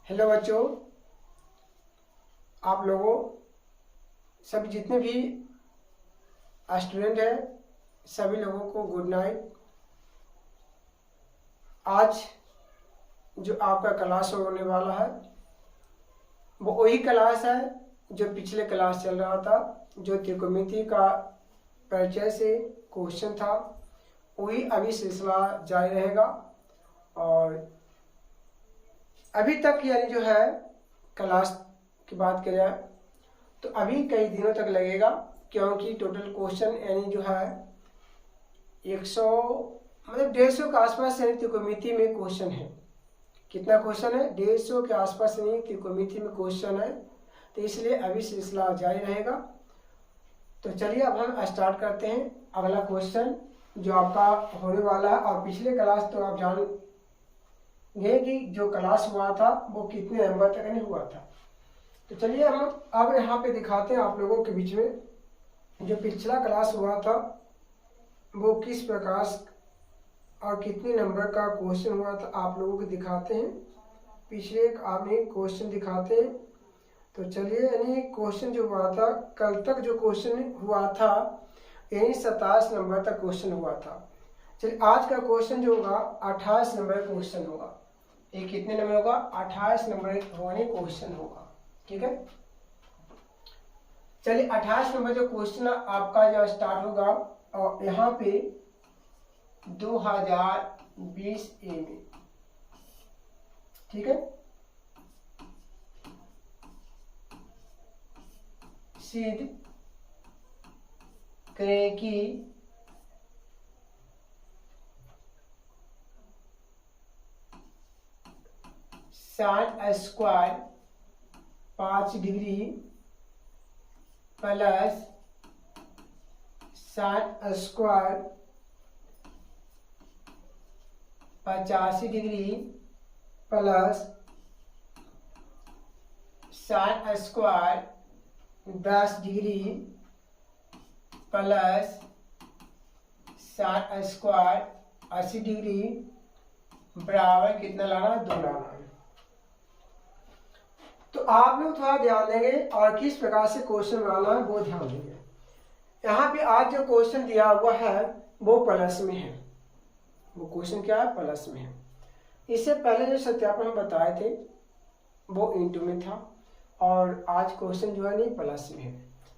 Hello बच्चों, आप लोगों सभी जितने भी स्टूडेंट हैं सभी लोगों को गुड नाइट। आज जो आपका क्लास होने वाला है वो वही क्लास है जो पिछले क्लास चल रहा था, जो त्रिकोणमिति का परिचय से क्वेश्चन था वही अभी सिलसिला जारी रहेगा। और अभी तक यानी जो है क्लास की बात करें तो अभी कई दिनों तक लगेगा, क्योंकि टोटल क्वेश्चन यानी जो है 100 मतलब 150 के आसपास यानी त्रिकोणमिति में क्वेश्चन है। कितना क्वेश्चन है? 150 के आसपास यानी त्रिकोणमिति में क्वेश्चन है, तो इसलिए अभी सिलसिला जारी रहेगा। तो चलिए अब हम स्टार्ट करते हैं अगला क्वेश्चन जो आपका होने वाला है। और पिछले क्लास तो आप जान गए कि जो क्लास हुआ था वो कितने नंबर तक नहीं हुआ था। तो चलिए हम अब यहाँ पे दिखाते हैं आप लोगों के बीच में जो पिछला क्लास हुआ था वो किस प्रकार और कितने नंबर का क्वेश्चन हुआ था आप लोगों को दिखाते हैं। पिछले आपने क्वेश्चन दिखाते हैं। तो चलिए यानी क्वेश्चन जो हुआ था कल तक जो क्वेश्चन हुआ था यानी 27 नंबर तक क्वेश्चन हुआ था। चलिए आज का क्वेश्चन जो होगा 28 नंबर क्वेश्चन होगा। ये कितने नंबर होगा? 28 नंबर क्वेश्चन होगा। ठीक है, चलिए 28 नंबर जो क्वेश्चन आपका जो स्टार्ट होगा और यहाँ पे 2020 ए में। ठीक है, सिद्ध करें कि sine square 5 degree plus sine square 85 degree plus sine square 10 degree plus sine square 80 degree बराबर कितना लाना? 2 लाना। तो आप लोग थोड़ा ध्यान देंगे और किस प्रकार से क्वेश्चन बनाना है वो ध्यान देंगे। यहाँ पे आज जो क्वेश्चन दिया हुआ है वो प्लस में है। वो क्वेश्चन क्या है? प्लस में है। इससे पहले जो सत्यापन हम बताए थे वो इंटू में था और आज क्वेश्चन जो है नहीं प्लस में है।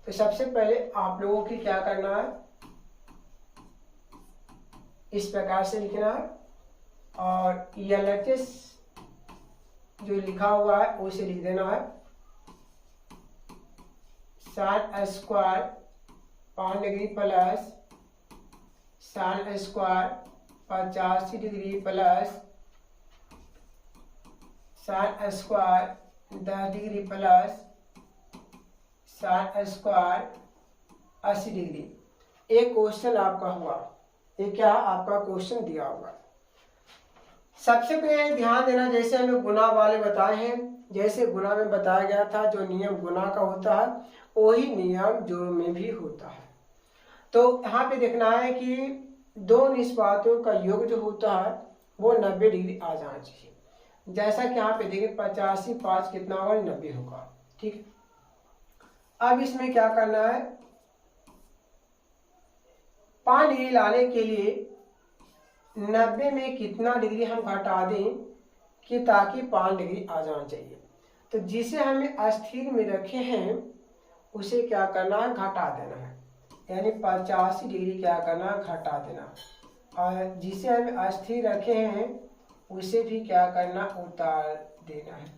तो सबसे पहले आप लोगों की क्या करना है, इस प्रकार से लिखना है और एलएचएस जो लिखा हुआ है उसे लिख देना है। Sine square 5 degree plus sine square 85 degree plus sine square 10 degree plus sine square 80 degree. एक क्वेश्चन आपका हुआ, ये क्या आपका क्वेश्चन दिया हुआ। सबसे पहले ध्यान देना, जैसे हमें गुना वाले बताए हैं, जैसे गुना में बताया गया था जो नियम गुना का होता है वही नियम जोड़ में भी होता है। तो यहाँ पे देखना है कि दो निष्पातों का योग जो होता है वो 90 डिग्री आ जाना चाहिए। जैसा कि यहाँ पे देखें 85 5 कितना होगा? 90 होगा। ठीक है, अब इसमें क्या करना है, 5 डिग्री लाने के लिए 90 में कितना डिग्री हम घटा दें कि ताकि 5 डिग्री आ जाना चाहिए। तो जिसे हमें अस्थिर में रखे हैं उसे क्या करना है? घटा देना है, यानी 85 डिग्री क्या करना है? घटा देना। और जिसे हमें अस्थिर रखे हैं उसे भी क्या करना? उतार देना है।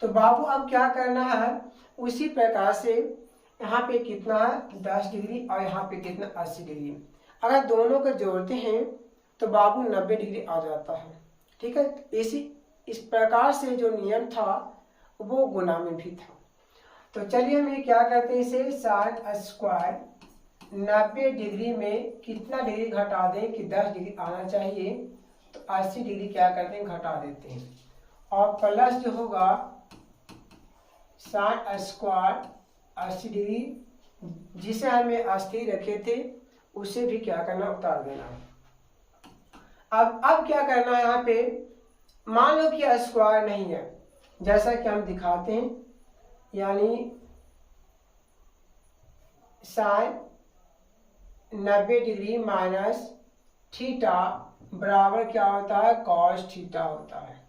तो बाबू अब क्या करना है, उसी प्रकार से यहाँ पे कितना है? 10 डिग्री और यहाँ पे कितना? 80 डिग्री। अगर दोनों को जोड़ते हैं तो बाबू 90 डिग्री आ जाता है। ठीक है, इस प्रकार से जो नियम था वो गुना में भी था। तो चलिए हम ये क्या करते हैं, इसे साइन स्क्वायर 90 डिग्री में कितना डिग्री घटा दें कि 10 डिग्री आना चाहिए, तो 80 डिग्री क्या करते हैं? घटा देते हैं। और प्लस जो होगा साइन स्क्वायर 80 डिग्री जिसे हमें अस्थिर रखे थे उसे भी क्या करना? उतार देना। अब क्या करना है, यहाँ पे मान लो कि स्क्वायर नहीं है, जैसा कि हम दिखाते हैं, यानी साइन 90 डिग्री माइनस थीटा बराबर क्या होता है, कॉस थीटा होता है।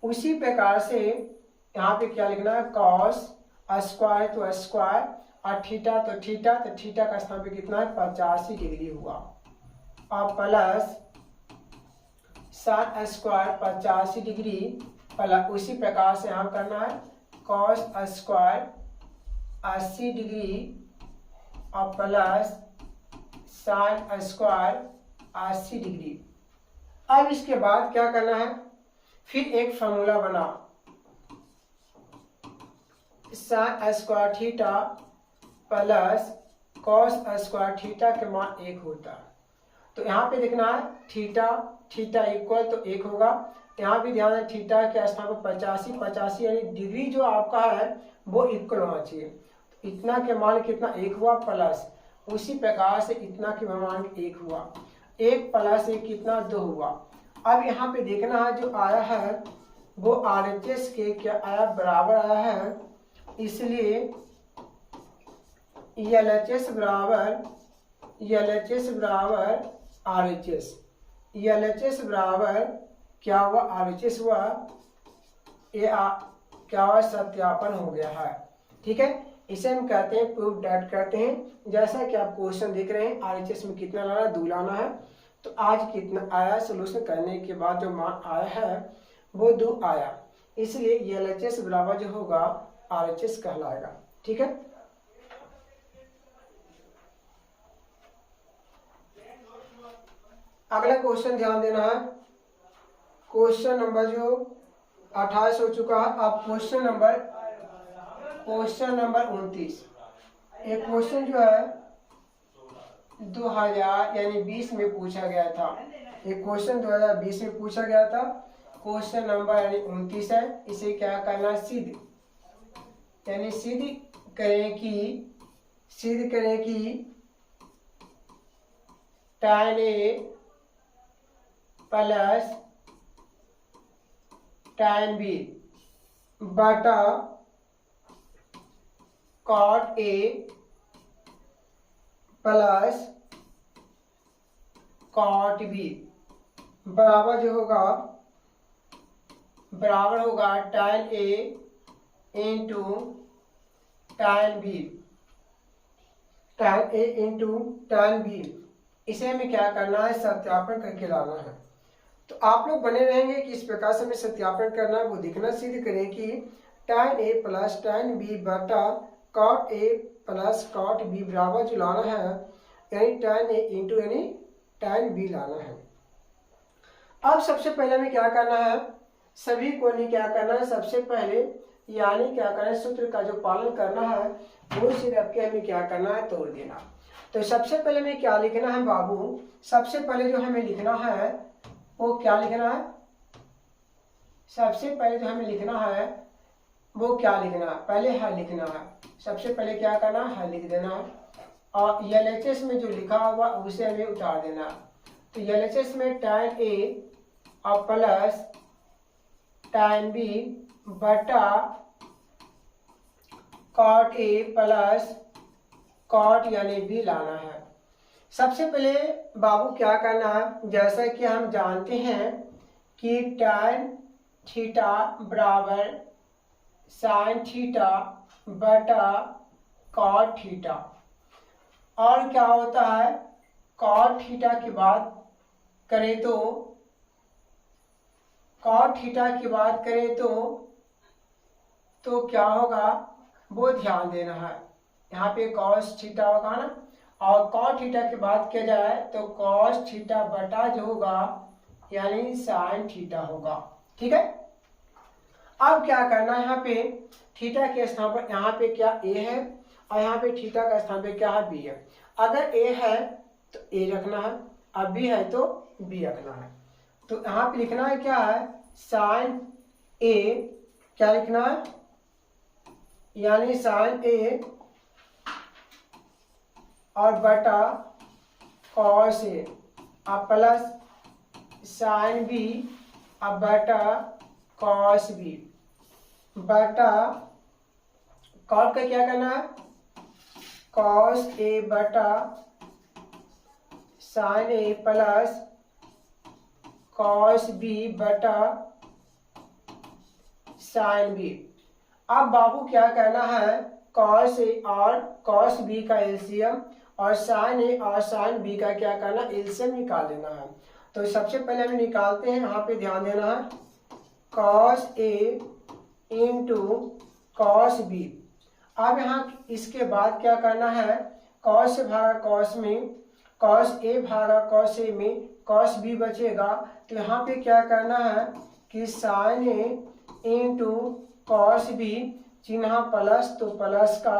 उसी प्रकार से यहाँ पे क्या लिखना है, कॉस स्क्वायर तो स्क्वायर और थीटा तो थीटा, तो थीटा का स्थान पे कितना है, 85 डिग्री हुआ, और plus sine square 85 degree plus उसी प्रकार से यहाँ करना है कॉस स्क्वायर 80 डिग्री और प्लस साइन स्क्वायर 80 डिग्री। अब इसके बाद क्या करना है, फिर एक फॉर्मूला बना, sine square theta plus cos square theta के मान 1 होता है। तो यहाँ पे देखना है थीटा थीटा इक्वल तो 1 होगा, यहाँ भी ध्यान है थीटा के स्थान पर 85 यानी डिग्री जो आपका है वो इक्वल होना चाहिए। इतना के मान कितना 1 हुआ, प्लस उसी प्रकार से इतना के मान 1 हुआ, 1 प्लस 1 कितना 2 हुआ। अब यहाँ पे देखना है जो आया है वो RHS के क्या आया, बराबर आया है, इसलिए LHS बराबर RHS, LHS बराबर क्या हुआ, RHS हुआ, ये क्या हुआ, सत्यापन हो गया है। ठीक है, इसे हम कहते हैं प्रूफ डैट करते हैं। जैसा कि आप क्वेश्चन देख रहे हैं RHS में कितना लाना है, 2 लाना है, तो आज कितना आया, सोल्यूशन करने के बाद जो मान आया है वो 2 आया, इसलिए LHS बराबर जो होगा RHS कहलाएगा। ठीक है, अगला क्वेश्चन ध्यान देना है, क्वेश्चन नंबर जो 28 हो चुका है। अब क्वेश्चन नंबर 29, एक क्वेश्चन जो है 2000 यानी 20 में पूछा गया था, एक क्वेश्चन 2020 में पूछा गया था, क्वेश्चन नंबर यानी 29 है। इसे क्या करना है, सिद्ध करें कि tan A plus tan B बटा cot A plus cot B बराबर जो होगा tan A into tan B, tan B। इसे हमें क्या करना है, सत्यापन करके लाना है। तो आप लोग बने रहेंगे कि इस प्रकार से हमें सत्यापन करना है, वो देखना सिद्ध करें कि tan A plus tan B बटा cot A plus cot B बराबर जो लाना है यानी tan A इंटू यानी tan B लाना है। अब सबसे पहले हमें क्या करना है, सभी को नहीं क्या करना है, सबसे पहले यानी क्या करना है, सूत्र का जो पालन करना है वो सिर्फ रख के हमें क्या करना है, तोड़ देना। तो सबसे पहले हमें क्या लिखना है बाबू, सबसे पहले जो हमें लिखना है वो क्या लिखना है, सबसे पहले जो हमें लिखना है वो क्या लिखना है, पहले है लिखना है, सबसे पहले क्या करना है, लिख देना है, और LHS में जो लिखा हुआ उसे हमें उतार देना। तो LHS में tan A और प्लस tan B बटा cot A प्लस cot यानी B लाना है। सबसे पहले बाबू क्या करना है, जैसा कि हम जानते हैं कि tan थीटा बराबर sin थीटा बटा cot थीटा, और क्या होता है cot थीटा की बात करें तो क्या होगा वो ध्यान देना है, यहाँ पे cos थीटा होगा ना, और cot थीटा की बात किया जाए तो cos थीटा बटा जो होगा यानी sin थीटा होगा। ठीक है, अब क्या करना है, यहाँ पे थीटा के स्थान पर यहाँ पे क्या A है और यहाँ पे थीटा का स्थान पे क्या है, B है। अगर A है तो A रखना है, अब B है तो B रखना है। तो यहाँ पे लिखना है क्या है, sin A क्या लिखना है, यानी sin A और बटा cos A और प्लस sin B अब बटा कॉस बी बटा कॉट का क्या करना है, कॉस ए बटा साइन ए प्लस कॉस बी बटा साइन बी। अब बाबू क्या करना है, कॉस ए और कॉस बी का एलसीएम और साइन ए और साइन बी का क्या करना, एलसीएम निकाल देना है। तो सबसे पहले हम निकालते हैं, यहाँ पे ध्यान देना है, cos A into cos B. अब यहाँ इसके बाद क्या करना है, कॉस से भागा कॉस में, कॉस ए भागा कॉस ए में कॉस बी बचेगा। तो यहाँ पे क्या करना है कि sign A into cos B, चिन्ह प्लस तो प्लस का,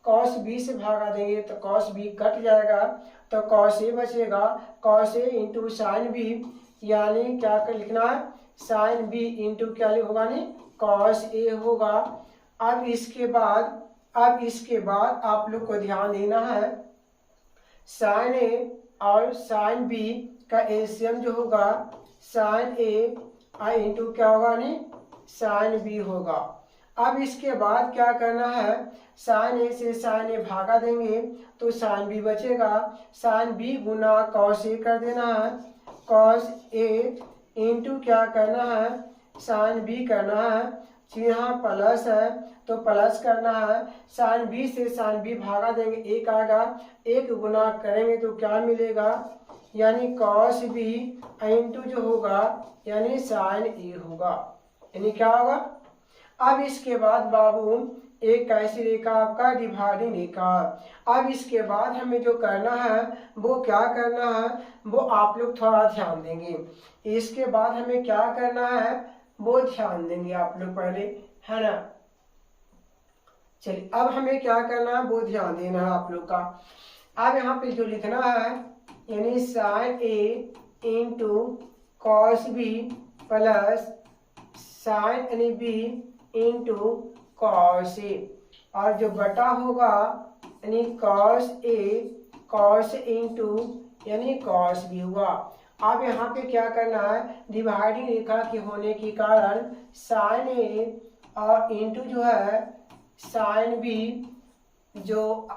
कॉस बी से भागा देंगे तो कॉस बी कट जाएगा तो कॉस ए बचेगा, cos A into sine B, यानी क्या कर लिखना है, साइन बी इंटू क्या होगा, नहीं कॉस ए होगा। अब इसके बाद आप लोग को ध्यान देना है, साइन ए और साइन बी का एलसीएम जो होगा साइन ए आई इंटू क्या होगा, नहीं साइन बी होगा। अब इसके बाद क्या करना है, साइन ए से साइन ए भागा देंगे तो साइन बी बचेगा, sine B Guna cos A कर देना है, कॉस ए इंटू क्या करना है, साइन बी करना है, यहाँ प्लस है तो प्लस करना है, साइन बी से साइन बी भागा देंगे, एक आएगा, एक गुना करेंगे तो क्या मिलेगा, यानी कॉस बी इंटू जो होगा यानी साइन ए होगा, यानी क्या होगा। अब इसके बाद बाबू एक कैसी रेखा, आपका डिवाइडिंग रेखा। अब इसके बाद हमें जो करना है वो क्या करना है, वो आप लोग थोड़ा ध्यान देंगे। इसके बाद हमें क्या करना है वो ध्यान देंगे आप लोग पहले, है ना। चलिए अब हमें क्या करना है वो ध्यान देना है आप लोग का। अब यहाँ पे जो लिखना है यानी sine A into cos B plus sine यानी बी इंटू कॉस ए, और जो बटा होगा यानी कॉस ए कॉस इंटू यानी कॉस बी हुआ। अब यहाँ पे क्या करना है, डिवाइडिंग रेखा के होने के कारण साइन ए और इंटू जो है साइन बी, जो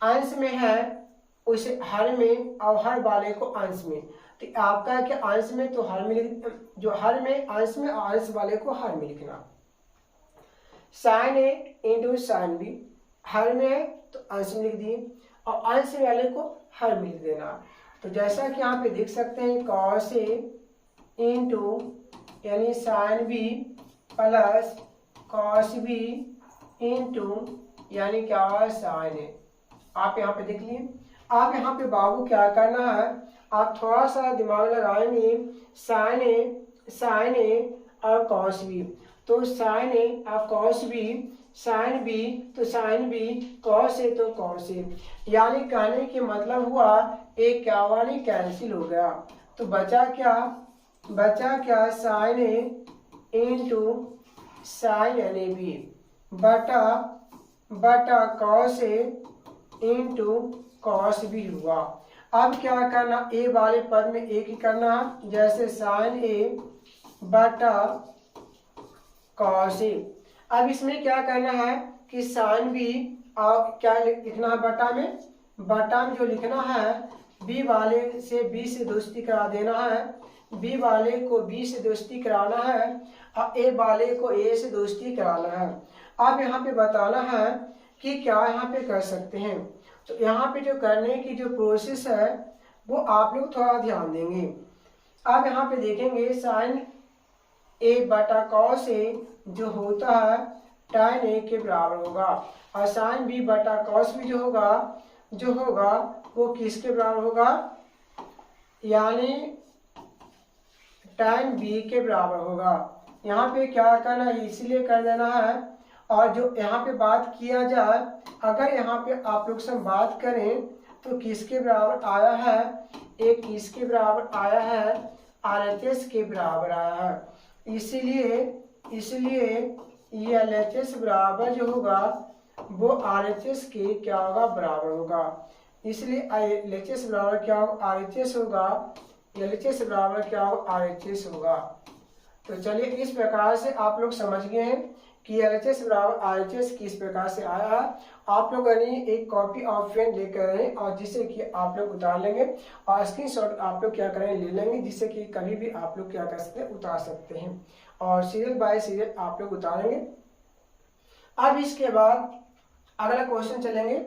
अंश में है उसे हर में और हर वाले को अंश में, तो आपका क्या अंश में तो हर में, जो हर में अंश में और अंश वाले को हर में लिखना। Sign A into sine B, हर में है तो अंश में लिख दिए और अंश वाले को हर में लिख देना। तो जैसा कि यहाँ पे देख सकते हैं कॉस ए इंटू यानी sine B plus cos B into यानी क्या साइन ए, आप यहाँ पे देख लिए। आप यहाँ पे बाबू क्या करना है, आप थोड़ा सा दिमाग लगाएंगे, साइन ए और कॉस बी, तो साइन ए और कॉस बी, साइन बी तो साइन बी, कॉस ए तो कॉस ए, यानी कहने के मतलब हुआ एक क्या हुआ, नहीं कैंसिल हो गया। तो बचा क्या साइन ए इंटू साइन यानी बी बटा cos A into cos B हुआ। अब क्या करना, ए वाले पद में एक ही करना, जैसे साइन ए बटा कॉस ए। अब इसमें क्या करना है कि साइन बी और क्या लिखना है बटा में जो लिखना है, बी वाले से बी से दोस्ती करा देना है, बी वाले को बी से दोस्ती कराना है और ए वाले को ए से दोस्ती कराना है। अब यहाँ पे बताना है कि क्या यहाँ पे कर सकते हैं। तो यहाँ पे जो करने की जो प्रोसेस है वो आप लोग थोड़ा ध्यान देंगे। अब यहाँ पे देखेंगे साइन ए बटा कॉस ए जो होता है tan ए के बराबर होगा, और साइन बी बटा कॉस बी जो होगा वो किसके बराबर होगा, यानी tan बी के बराबर होगा। यहाँ पे क्या करना है, इसलिए कर देना है। और जो यहाँ पे बात किया जाए, अगर यहाँ पे आप लोग से बात करें तो किसके बराबर आया है, एक किसके बराबर आया है, RHS के बराबर आया है। इसलिए ये LHS बराबर जो होगा वो RHS के क्या होगा, बराबर होगा। इसलिए LHS बराबर क्या होगा, RHS होगा। LHS बराबर क्या होगा, RHS होगा। तो चलिए इस प्रकार से आप लोग समझ गए हैं कि LHS बराबर RHS किस प्रकार से आया है। आप लोग एक कॉपी और पेन लेकर आए और जिससे कि आप लोग उतार लेंगे और स्क्रीनशॉट आप लोग क्या करें ले लेंगे, जिससे कि कभी भी आप लोग क्या कर सकते हैं, उतार सकते हैं और सीरियल बाय सीरियल आप लोग उतारेंगे। अब इसके बाद अगला क्वेश्चन चलेंगे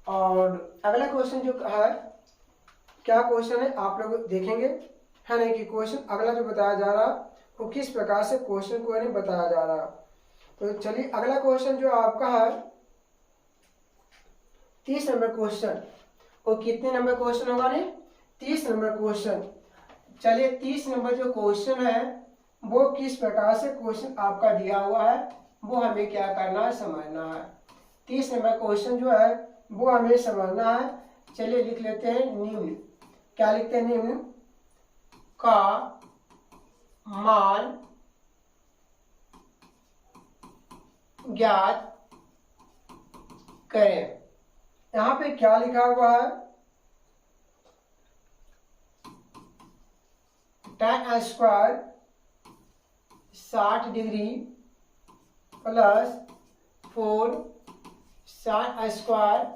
और अगला क्वेश्चन जो है क्या क्वेश्चन है आप लोग देखेंगे, है ना कि क्वेश्चन अगला जो बताया जा रहा वो किस प्रकार से क्वेश्चन को नहीं बताया जा रहा। तो चलिए अगला क्वेश्चन जो आपका है 30 नंबर क्वेश्चन, वो कितने नंबर क्वेश्चन होगा नहीं, 30 नंबर क्वेश्चन। चलिए 30 नंबर जो क्वेश्चन है वो किस प्रकार से क्वेश्चन आपका दिया हुआ है वो हमें क्या करना है, समझना है। 30 नंबर क्वेश्चन जो है वो हमें समझना है। चलिए लिख लेते हैं निम्न, क्या लिखते हैं, निम्न का मान ज्ञात करें। यहां पे क्या लिखा हुआ है, tan square 60 degree plus 4 sin square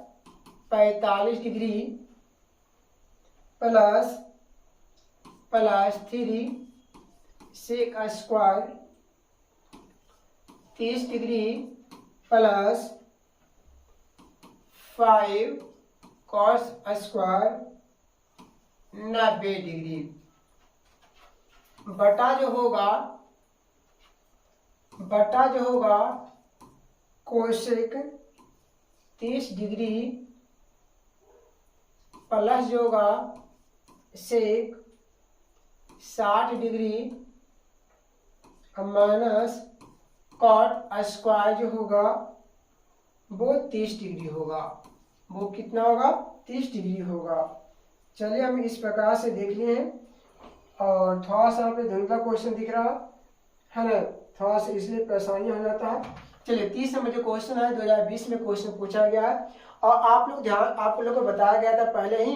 45 degree plus 3 sec square 30 degree plus 5 cos square 90 degree बटा जो होगा कोसेक 30 डिग्री प्लस जो होगा सेक 60 डिग्री माइनस कॉट स्क्वायर जो होगा वो 30 डिग्री होगा। वो कितना होगा, 30 डिग्री होगा। चलिए हम इस प्रकार से देख लिए हैं और थोड़ा सा यहाँ पे धुंधला क्वेश्चन दिख रहा है ना, थोड़ा सा इसलिए परेशानी हो जाता है। चलिए 30 नंबर जो क्वेश्चन है 2020 में क्वेश्चन पूछा गया है और आप लोग को बताया गया था पहले ही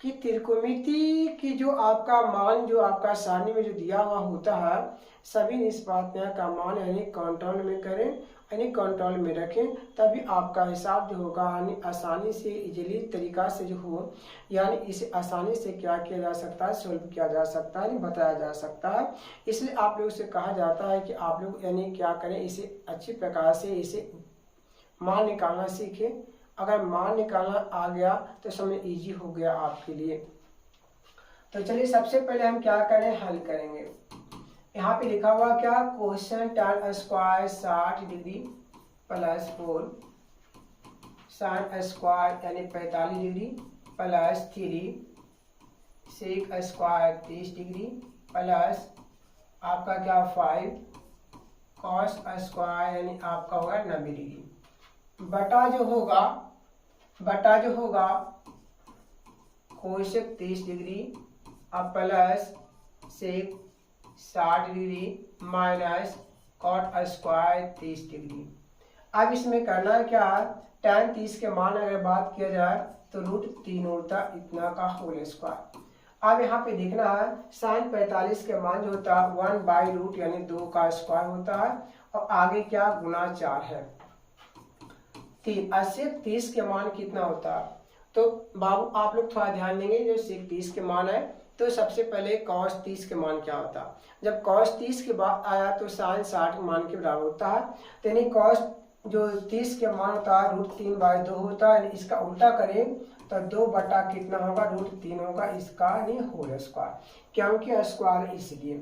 कि त्रिकोणमिति की जो आपका मान जो आपका सारणी में जो दिया हुआ होता है सभी निष्पादन का मान यानी कंट्रोल में करें, यानी कंट्रोल में रखें, तभी आपका हिसाब जो होगा यानी आसानी से इजीली तरीका से जो हो यानी इसे आसानी से क्या किया जा सकता है, सोल्व किया जा सकता है, यानी बताया जा सकता है। इसलिए आप लोगों से कहा जाता है कि आप लोग यानी क्या करें, इसे अच्छी प्रकार से इसे मान निकालना सीखें। अगर मान निकालना आ गया तो समय इजी हो गया आपके लिए। तो चलिए सबसे पहले हम क्या करें, हल करेंगे। यहाँ पे लिखा हुआ क्या, question tan square 60 degree plus 4 sin square यानी 45 degree plus 3 sec square 30 degree plus आपका क्या 5 cos स्क्वायर यानी आपका होगा 90 डिग्री बटा जो होगा कोसेक 30 डिग्री अब plus sec 60 degree minus cot square 30 degree. अब इसमें करना है क्या, tan 30 के मान अगर बात किया जाए तो √3 होता इतना का होल स्क्वायर। अब यहाँ पे देखना है sin 45 के मान जो होता है 1/√, यानी 2 का स्क्वायर होता है और आगे क्या गुना 4 है 3। और sec 30 के मान कितना होता है, तो बाबू आप लोग थोड़ा ध्यान देंगे, जो sec 30 के मान है तो सबसे पहले cos 30 के मान क्या होता है। जब cos 30 के बाद आया तो sin 60 के मान के बराबर होता है, तो यानी cos जो 30 के मान होता है √3/2 होता है। इसका उल्टा करें तो 2 बटा कितना होगा √3 होगा, इसका नहीं होल स्क्वायर, क्योंकि स्क्वायर इसलिए।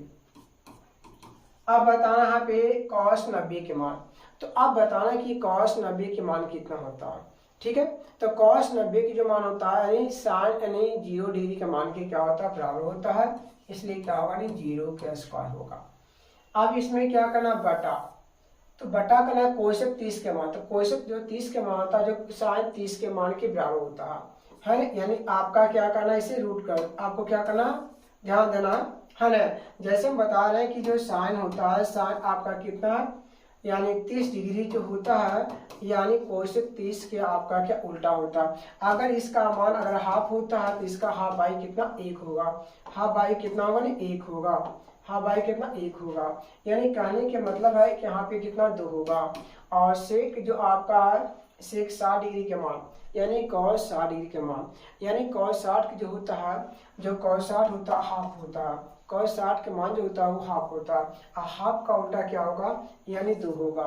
अब बताना यहाँ पे cos 90 के मान, तो अब बताना कि cos 90 के मान कितना होता है। ठीक है, तो cos 90 की जो मान होता है यानी sin यानी 0 डिग्री के मान के क्या होता है बराबर होता है, इसलिए क्या होगा नहीं 0 का स्क्वायर होगा। अब इसमें क्या करना बटा, तो बटा करना कोसेक 30 के मान, तो कोसेक जो 30 के मान होता है जो sin 30 के मान के बराबर होता है ना, यानी आपका क्या करना इसे रूट कर, आपको क्या करना ध्यान देना है ना। जैसे हम बता रहे हैं कि जो sin होता है sin आपका कितना यानी 30 डिग्री जो होता है यानी कोसेक 30 के आपका क्या उल्टा होता है। अगर इसका मान अगर हाफ होता है तो इसका हाफ बाई कितना 1 होगा, हाफ बाई कितना होगा ना 1 होगा, हाफ बाई कितना 1 होगा। यानी कहने के मतलब है कि यहाँ पे कितना 2 होगा। और सेक जो आपका है सेक 60 डिग्री के मान यानी कॉस 60 डिग्री के मान यानी कॉस 60 जो होता है, जो कॉस 60 होता है हाफ होता है, कॉस 60 के मान जो होता है वो हाफ होता है और हाफ का उल्टा क्या होगा यानी 2 होगा।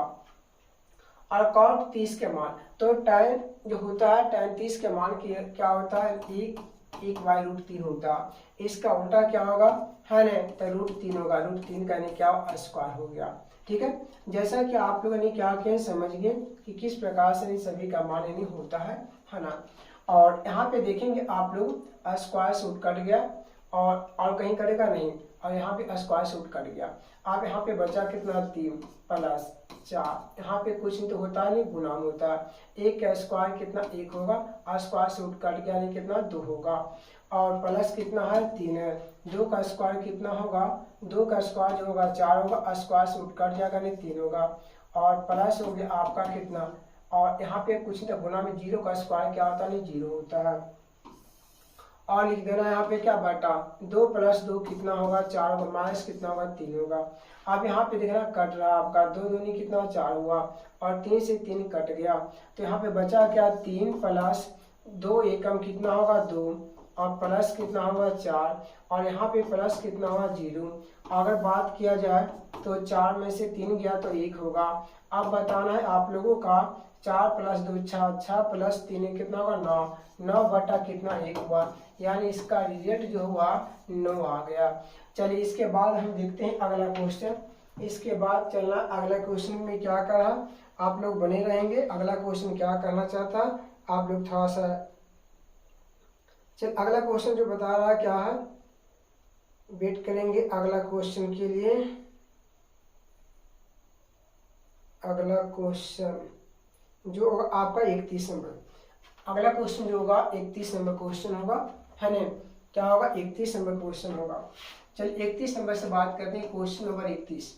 और कॉट 30 के मान तो tan जो होता है tan 30 के मान की क्या होता है 1/√3 होता है। इसका उल्टा क्या होगा है ना तो √3 होगा, √3 का यानी क्या स्क्वायर हो गया। ठीक है, जैसा कि आप लोगों ने क्या किया समझ गए कि किस प्रकार से सभी का मान यानी होता है ना। और यहाँ पे देखेंगे आप लोग स्क्वायर सूट कट गया और कहीं कटेगा नहीं, और यहाँ पे स्क्वायर सूट कट गया। अब यहाँ पे बचा कितना 3 प्लस 4, यहाँ पे कुछ नहीं तो होता नहीं गुणान होता है। 1 का स्क्वायर कितना 1 होगा, स्क्वायर सूट कट गया यानी कितना 2 होगा, और प्लस कितना है 3 है। 2 का स्क्वायर कितना होगा, 2 का स्क्वायर जो होगा 4 होगा, स्क्वायर सूट कट जाएगा नहीं 3 होगा, और प्लस हो गया आपका कितना, और यहाँ पे कुछ नहीं तो गुना में 0 का स्क्वायर क्या होता नहीं 0 होता है। और लिख देना यहाँ पे क्या बटा 2 + 2 कितना होगा 4 होगा, माइनस कितना होगा 3 होगा। अब यहाँ पे देखना कट रहा आपका 2 दूनी कितना 4 हुआ, और 3 से 3 कट गया, तो यहाँ पे बचा क्या 3 + 2 एकम कितना होगा 2, और प्लस कितना होगा 4, और यहाँ पे प्लस कितना होगा 0। अगर बात किया जाए तो 4 में से 3 गया तो 1 होगा। अब बताना है आप लोगों का 4 + 2 6, 6 + 3 कितना होगा 9, 9 बटा कितना 1 हुआ, यानी इसका रिजल्ट जो हुआ 9 आ गया। चलिए इसके बाद हम देखते हैं अगला क्वेश्चन। इसके बाद चलना अगला क्वेश्चन में क्या करा, आप लोग बने रहेंगे। अगला क्वेश्चन क्या करना चाहता आप लोग थोड़ा सा चल, अगला क्वेश्चन जो बता रहा क्या है वेट करेंगे अगला क्वेश्चन के लिए। अगला क्वेश्चन जो होगा आपका 31 नंबर, अगला क्वेश्चन जो होगा 31 नंबर क्वेश्चन होगा है ना। क्या होगा 31 नंबर क्वेश्चन होगा। चल 31 नंबर से बात करते हैं। क्वेश्चन नंबर 31,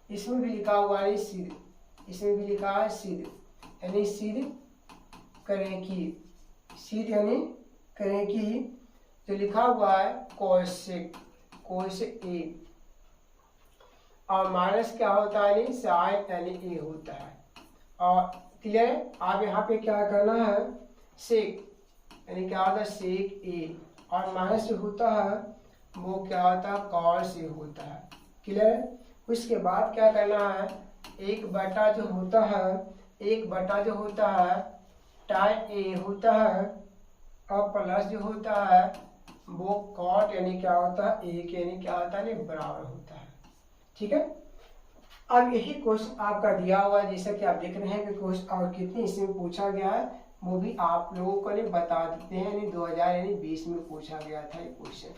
इसमें भी लिखा हुआ है सिद्ध, इसमें भी लिखा है सिद्ध यानी सिद्ध करें कि, सिद्ध यानी करें कि जो लिखा हुआ है कोसेक ए, और माइनस क्या होता है यानी साइन यानी ए होता है। और क्लियर है। आप यहाँ पे क्या करना है सेक यानी क्या होता है सेक ए, और माइनस जो होता है वो क्या होता है कॉस ए होता है। क्लियर है। उसके बाद क्या करना है 1 बटा जो होता है 1 बटा जो होता है tan ए होता है, और प्लस जो होता है वो कॉट यानी क्या होता है 1 यानी क्या होता है बराबर होता है। ठीक है। अब यही क्वेश्चन आपका दिया हुआ है, जैसा कि आप देख रहे हैं कि क्वेश्चन और कितनी इसमें पूछा गया है वो भी आप लोगों को बता देते हैं। यानी 2020 में पूछा गया था ये क्वेश्चन।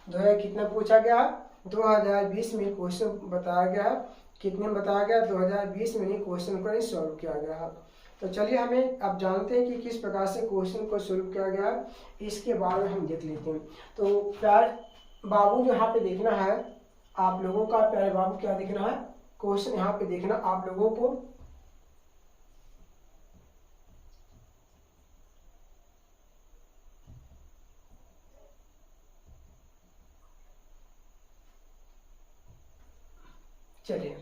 2000 कितना पूछा गया 2020 में क्वेश्चन बताया गया। कितने बताया गया 2020 में ही क्वेश्चन को सॉल्व किया गया है। तो चलिए हमें अब जानते हैं कि किस प्रकार से क्वेश्चन को सॉल्व किया गया, इसके बारे में हम देख लेते हैं। तो प्यार बाबू जो यहाँ पे देखना है आप लोगों का, प्यारे बाबू क्या देखना है क्वेश्चन यहाँ पे देखना आप लोगों को। चलिए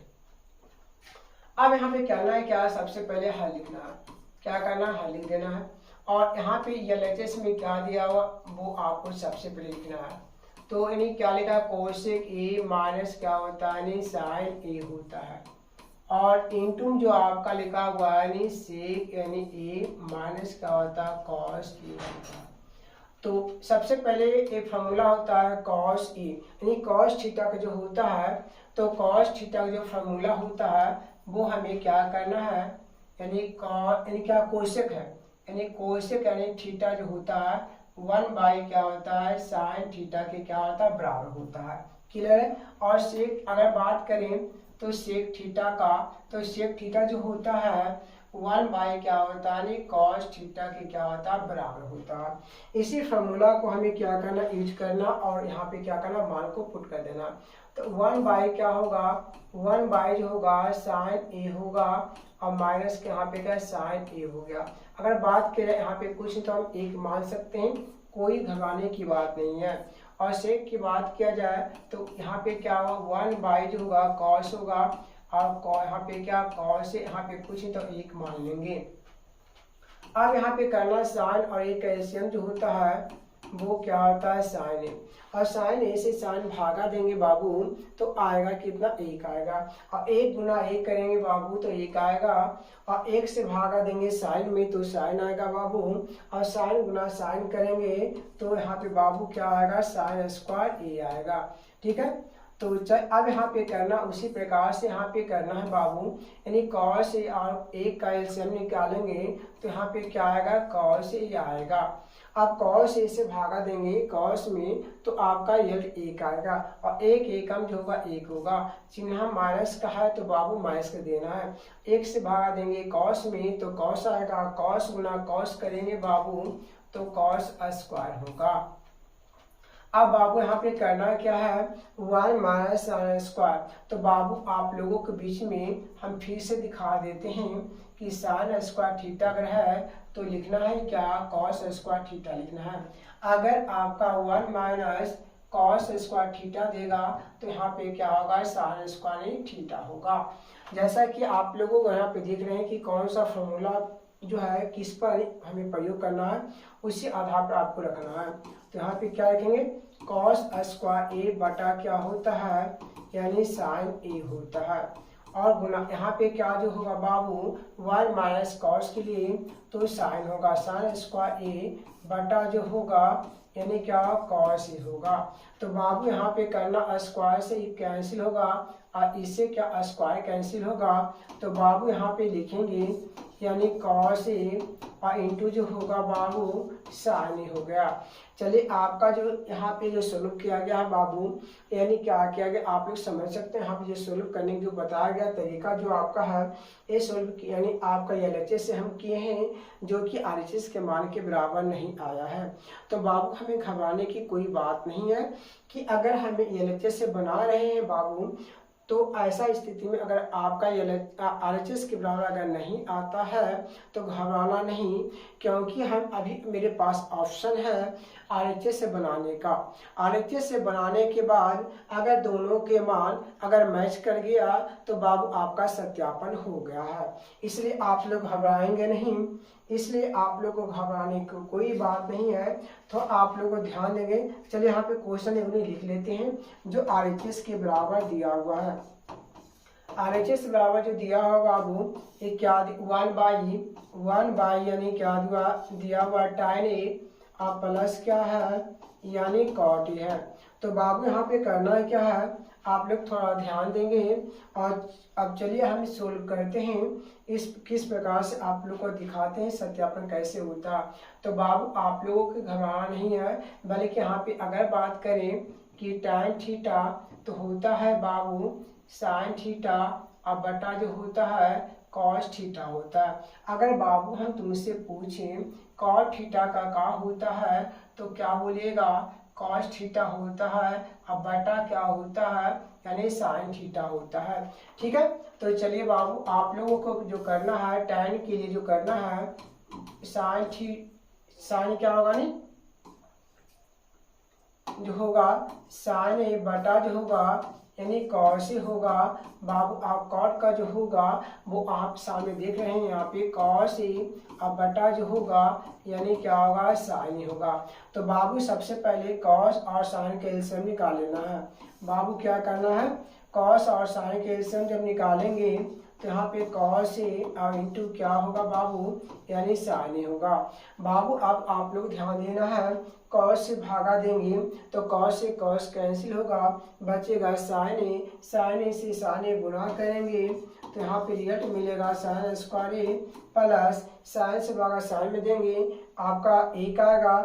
अब यहाँ पे करना है क्या, सबसे पहले हल लिखना है। क्या करना है हल लिख देना है, और यहाँ पे LHS में क्या दिया हुआ वो आपको सबसे पहले लिखना है। तो यानी क्या लिखा कोसेक ए माइनस क्या होता है साइन ए होता है, और इंटू जो आपका लिखा हुआ है यानी सेक यानी ए माइनस क्या होता है कॉस ए होता है। तो सबसे पहले एक फॉर्मूला होता है कॉस ए यानी कॉस थीटा का जो होता है, तो कॉस थीटा का जो फॉर्मूला होता है वो हमें क्या करना है यानी क्या कोसेक है, यानी कोसेक यानी थीटा जो होता है 1 क्या होता है साइन थीटा के क्या होता है बराबर होता है। क्लियर है। और सेक अगर बात करें तो सेक थीटा का, तो सेक थीटा जो होता है 1 बाई क्या होता है कॉस थीटा के क्या होता है बराबर होता है। इसी फॉर्मूला को हमें क्या करना यूज करना और यहाँ पे क्या करना मान को पुट कर देना। तो 1 बाई क्या होगा 1 बाई जो होगा साइन ए होगा और माइनस के यहाँ पे क्या साइन ए हो गया। अगर बात करें यहाँ पे कुछ तो हम एक मान सकते हैं, कोई घबराने की बात नहीं है। और सेक की बात किया जाए तो यहाँ पे क्या होगा 1 बाई जो होगा कॉस होगा और यहाँ पे क्या कॉस से यहाँ पे कुछ नहीं तो एक मान लेंगे। अब यहाँ पे करना साइन और एक एलसीएम जो होता है वो क्या होता है साइन ए, और साइन ए से साइन भागा देंगे बाबू तो आएगा कितना एक आएगा, और एक गुना एक करेंगे बाबू तो एक आएगा, और एक से भागा देंगे साइन में तो साइन आएगा बाबू, और साइन गुना साइन करेंगे तो यहाँ पे बाबू क्या आएगा साइन स्क्वायर ए आएगा। ठीक है, तो अब यहाँ पे करना उसी प्रकार से यहाँ पे करना है बाबू, यानी कॉस ए और एक का एलसीएम निकालेंगे तो यहाँ पे क्या आएगा कॉस ए आएगा। अब कॉस ए से भागा देंगे कॉस में तो आपका यल एक आएगा, और एक एकम जो होगा एक होगा, चिन्ह माइनस का है तो बाबू माइनस का देना है। एक से भागा देंगे कॉस में तो कॉस आएगा, कॉस गुना कॉस करेंगे बाबू तो कॉस स्क्वायर होगा। अब बाबू यहाँ पे करना क्या है 1 माइनस साइन स्क्वायर, तो बाबू आप लोगों के बीच में हम फिर से दिखा देते हैं कि साइन स्क्वायर थीटा अगर है तो लिखना है क्या कॉस स्क्वायर थीटा लिखना है। अगर आपका 1 माइनस कॉस स्क्वायर थीटा देगा तो यहाँ पे क्या होगा साइन स्क्वायर थीटा होगा। जैसा कि आप लोगों को यहाँ पे देख रहे हैं कि कौन सा फॉर्मूला जो है किस पर हमें प्रयोग करना है उसी आधार पर आपको रखना है। तो यहाँ पे क्या रखेंगे कॉस स्क्वायर ए बटा क्या होता है यानी साइन ए होता है, और गुना यहाँ पे क्या जो होगा बाबू 1 माइनस कॉस के लिए तो साइन होगा, साइन स्क्वायर ए बटा जो होगा यानी क्या कॉस ए होगा। तो बाबू यहाँ पे करना स्क्वायर से कैंसिल होगा और इससे क्या स्क्वायर कैंसिल होगा, तो बाबू यहाँ पे लिखेंगे यानी कॉस ए और इंटू जो होगा बाबू साइन ए हो गया। चलिए आपका जो यहाँ पे जो सोल्व किया गया है बाबू यानी क्या किया गया आप लोग समझ सकते हैं। यहाँ पे जो सोल्व करने की जो बताया गया तरीका जो आपका है ये सोल्व यानी आपका एलएचएस से हम किए हैं जो कि आरएचएस के मान के बराबर नहीं आया है। तो बाबू हमें घबराने की कोई बात नहीं है कि अगर हमें एलएचएस से बना रहे हैं बाबू तो ऐसा स्थिति में अगर आपका आरएचएस के बराबर अगर नहीं आता है तो घबराना नहीं, क्योंकि हम अभी मेरे पास ऑप्शन है आरएचएस से बनाने का। आरएचएस से बनाने के बाद अगर दोनों के मान अगर मैच कर गया तो बाबू आपका सत्यापन हो गया है, इसलिए आप लोग घबराएंगे नहीं, इसलिए आप लोग को घबराने की कोई बात नहीं है। तो आप लोग को ध्यान देंगे। चलिए यहाँ पे क्वेश्चन उन्हें लिख लेते हैं जो आरएचएस के बराबर दिया हुआ है। आरएचएस बराबर जो दिया हुआ बाबू ये क्या 1 बाई यानी क्या दिया हुआ tan ए और प्लस क्या है यानी cot ए है। तो बाबू यहाँ पे करना क्या है आप लोग थोड़ा ध्यान देंगे, और अब चलिए हम सोल्व करते हैं इस किस प्रकार से आप लोग को दिखाते हैं सत्यापन कैसे होता। तो बाबू आप लोगों को घबराना नहीं है, बल्कि यहाँ पे अगर बात करें कि tan थीटा तो होता है बाबू साइन थीटा और बटा जो होता है कॉस थीटा होता है। अगर बाबू हम तुमसे पूछें कॉट थीटा का होता है तो क्या बोलिएगा कॉस थीटा होता है और बटा क्या होता है यानी साइन थीटा होता है। ठीक है, तो चलिए बाबू आप लोगों को जो करना है tan के लिए जो करना है साइन क्या होगा नहीं जो होगा साइन ए बटा जो होगा यानी कॉस ए होगा बाबू। आप कॉट का जो होगा वो आप सामने देख रहे हैं यहाँ पे कॉस ए और बटा जो होगा यानी क्या होगा साइन ए होगा। तो बाबू सबसे पहले कॉस और साइन का एलसीएम निकाल लेना है। बाबू क्या करना है कॉस और साइन का एलसीएम जब निकालेंगे तो यहाँ पे कॉस ए और इंटू क्या होगा बाबू यानी साइन ए होगा। बाबू अब आप लोग ध्यान देना है कॉस से भागा देंगे तो कॉस से कॉस कैंसिल होगा, बचेगा साइन ए से साइन ए गुना करेंगे तो यहाँ पे रिजल्ट मिलेगा साइन स्क्वायर ए प्लस साइन से भागा साइन में देंगे आपका एक आएगा,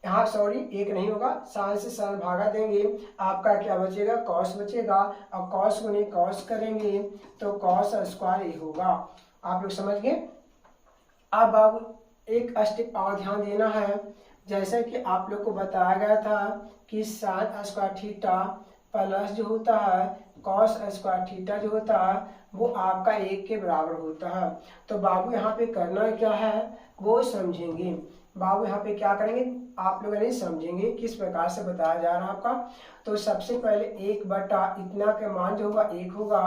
यहाँ सॉरी एक नहीं होगा साइन से साइन भागा देंगे आपका क्या बचेगा कॉस बचेगा, और कॉस को नहीं कॉस करेंगे तो कॉस स्क्वायर ए होगा। आप लोग समझ गए। अब बाबू एक स्टेप और ध्यान देना है, जैसा कि आप लोग को बताया गया था कि साइन स्क्वायर थीटा प्लस जो होता है कॉस स्क्वायर थीटा जो होता है वो आपका 1 के बराबर होता है। तो बाबू यहाँ पे करना क्या है वो समझेंगे। बाबू यहाँ पे क्या करेंगे आप लोग नहीं समझेंगे किस प्रकार से बताया जा रहा है आपका। तो सबसे पहले 1 बटा इतना के मान जो होगा 1 होगा,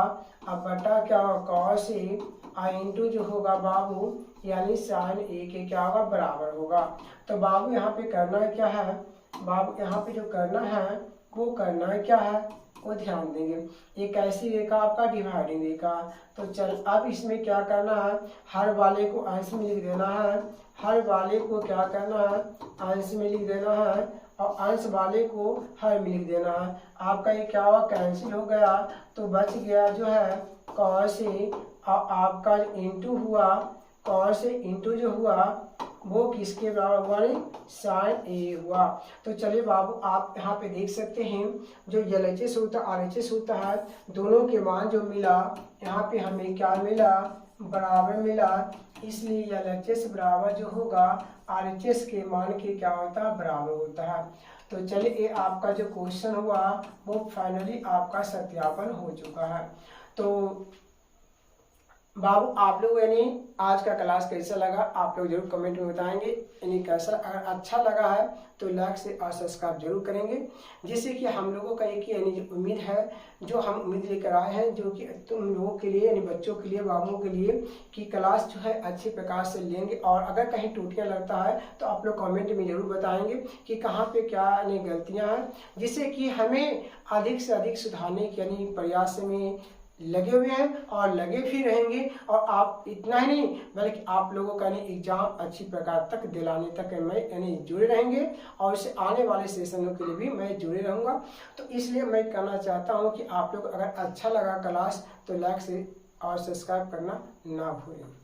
अब बटा क्या होगा कॉस ए इंटू जो होगा बाबू यानी साइन ए के क्या होगा बराबर होगा। तो बाबू यहाँ पे करना क्या है, बाबू यहाँ पे जो करना है वो करना है क्या है वो ध्यान देंगे। एक ऐसी रेखा आपका डिवाइडिंग रेखा, तो चल अब इसमें क्या करना है हर वाले को अंश में लिख देना है, हर वाले को क्या करना है अंश में लिख देना है और अंश वाले को हर में लिख देना है। आपका ये क्या हुआ कैंसिल हो गया, तो बच गया जो है कॉस ए और आपका इंटू हुआ कॉस ए इंटू जो हुआ वो किसके बराबर हुआ नहीं साइन ए हुआ। तो चलिए बाबू आप यहाँ पे देख सकते हैं जो LHS होता है RHS होता है दोनों के मान जो मिला यहाँ पे हमें क्या मिला बराबर मिला, इसलिए LHS बराबर जो होगा RHS के मान के क्या होता है बराबर होता है। तो चलिए ये आपका जो क्वेश्चन हुआ वो फाइनली आपका सत्यापन हो चुका है। तो बाबू आप लोग यानी आज का क्लास कैसा लगा आप लोग जरूर कमेंट में बताएंगे, यानी कैसा अगर अच्छा लगा है तो लाइक से और सब्सक्राइब जरूर करेंगे, जिससे कि हम लोगों का एक यानी जो उम्मीद है जो हम उम्मीद लेकर आए हैं जो कि तुम लोगों के लिए यानी बच्चों के लिए बाबुओं के लिए कि क्लास जो है अच्छे प्रकार से लेंगे। और अगर कहीं टूटियाँ लगता है तो आप लोग कमेंट में जरूर बताएंगे कि कहाँ पे क्या यानी गलतियाँ हैं, जिससे कि हमें अधिक से अधिक सुधारने के यानी प्रयास में लगे हुए हैं और लगे भी रहेंगे। और आप इतना ही नहीं बल्कि आप लोगों का यानी एग्जाम अच्छी प्रकार तक दिलाने तक मैं यानी जुड़े रहेंगे और इससे आने वाले सेशनों के लिए भी मैं जुड़े रहूँगा। तो इसलिए मैं कहना चाहता हूँ कि आप लोग अगर अच्छा लगा क्लास तो लाइक से और सब्सक्राइब करना ना भूलें।